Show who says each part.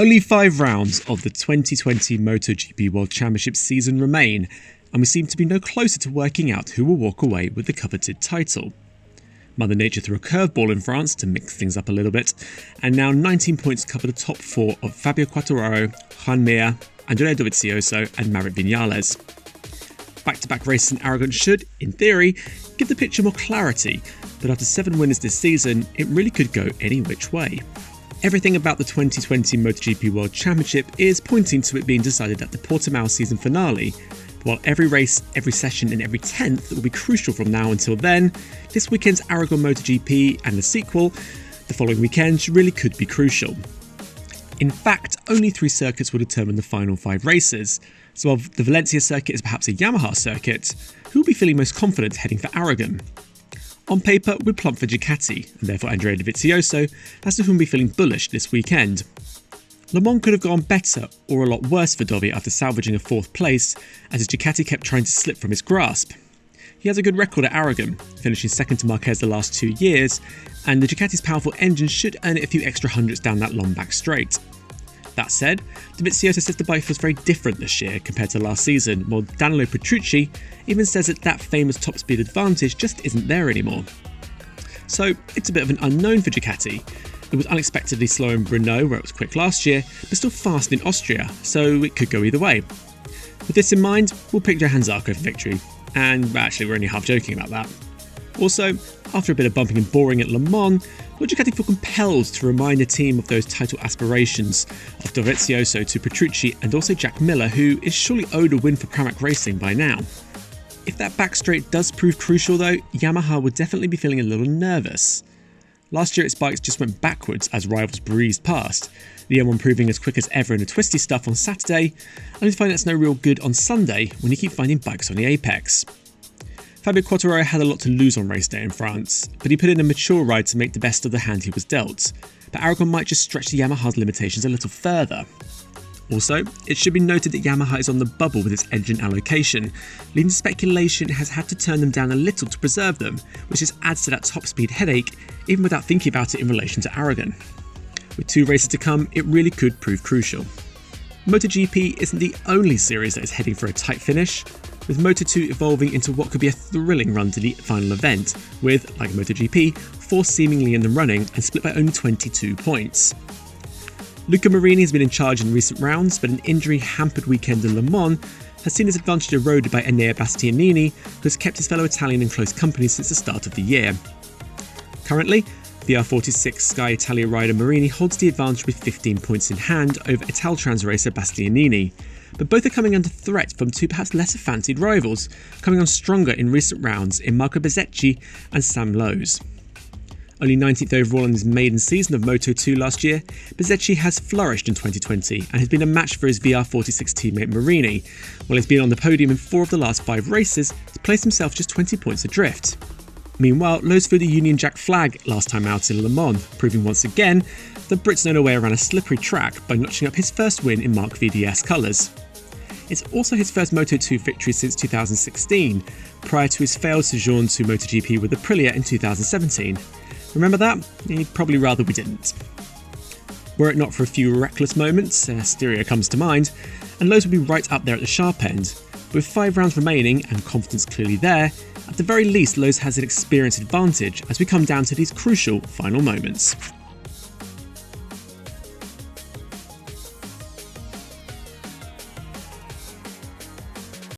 Speaker 1: Only 5 rounds of the 2020 MotoGP World Championship season remain, and we seem to be no closer to working out who will walk away with the coveted title. Mother Nature threw a curveball in France to mix things up a little bit, and now 19 points cover the top 4 of Fabio Quartararo, Juan Mir, Andrea Dovizioso and Maverick Viñales. Back-to-back races in Aragon should, in theory, give the picture more clarity, but after 7 winners this season, it really could go any which way. Everything about the 2020 MotoGP World Championship is pointing to it being decided at the Portimao season finale, but while every race, every session and every 10th will be crucial from now until then, this weekend's Aragon MotoGP and the sequel, the following weekend, really could be crucial. In fact, only 3 circuits will determine the final 5 races, so while the Valencia circuit is perhaps a Yamaha circuit, who will be feeling most confident heading for Aragon? On paper, we'd plump for Ducati, and therefore Andrea Dovizioso, as to whom we'll be feeling bullish this weekend. Le Mans could have gone better or a lot worse for Dovi after salvaging a 4th place, as his Ducati kept trying to slip from his grasp. He has a good record at Aragon, finishing second to Marquez the last 2 years, and the Ducati's powerful engine should earn it a few extra hundreds down that long back straight. That said, Dovizioso says the bike feels very different this year compared to last season, while Danilo Petrucci even says that famous top speed advantage just isn't there anymore. So it's a bit of an unknown for Ducati. It was unexpectedly slow in Brno, where it was quick last year, but still fast in Austria, so it could go either way. With this in mind, we'll pick Johann Zarco for victory, and actually we're only half joking about that. Also, after a bit of bumping and boring at Le Mans, will Ducati feel compelled to remind the team of those title aspirations of Dovizioso to Petrucci and also Jack Miller, who is surely owed a win for Pramac Racing by now? If that back straight does prove crucial though, Yamaha would definitely be feeling a little nervous. Last year its bikes just went backwards as rivals breezed past, the M1 proving as quick as ever in the twisty stuff on Saturday, only to find that's no real good on Sunday when you keep finding bikes on the apex. Fabio Quartararo had a lot to lose on race day in France, but he put in a mature ride to make the best of the hand he was dealt, but Aragon might just stretch the Yamaha's limitations a little further. Also, it should be noted that Yamaha is on the bubble with its engine allocation, leading to speculation it has had to turn them down a little to preserve them, which just adds to that top speed headache, even without thinking about it in relation to Aragon. With 2 races to come, it really could prove crucial. MotoGP isn't the only series that is heading for a tight finish, with Moto2 evolving into what could be a thrilling run to the final event, with, like MotoGP, 4 seemingly in the running and split by only 22 points. Luca Marini has been in charge in recent rounds, but an injury-hampered weekend in Le Mans has seen his advantage eroded by Enea Bastianini, who has kept his fellow Italian in close company since the start of the year. Currently, VR46 Sky Italia rider Marini holds the advantage with 15 points in hand over Italtrans racer Bastianini, but both are coming under threat from 2 perhaps lesser fancied rivals, coming on stronger in recent rounds in Marco Bezzecchi and Sam Lowes. Only 19th overall in his maiden season of Moto2 last year, Bezzecchi has flourished in 2020 and has been a match for his VR46 teammate Marini, while he's been on the podium in 4 of the last 5 races, he's placed himself just 20 points adrift. Meanwhile, Lowes flew the Union Jack flag last time out in Le Mans, proving once again that Brits know their way around a slippery track by notching up his first win in Mark VDS colours. It's also his first Moto2 victory since 2016, prior to his failed sojourn to MotoGP with Aprilia in 2017. Remember that? You'd probably rather we didn't. Were it not for a few reckless moments, Styria comes to mind, and Lowes will be right up there at the sharp end. But with 5 rounds remaining and confidence clearly there, at the very least Lowes has an experience advantage as we come down to these crucial final moments.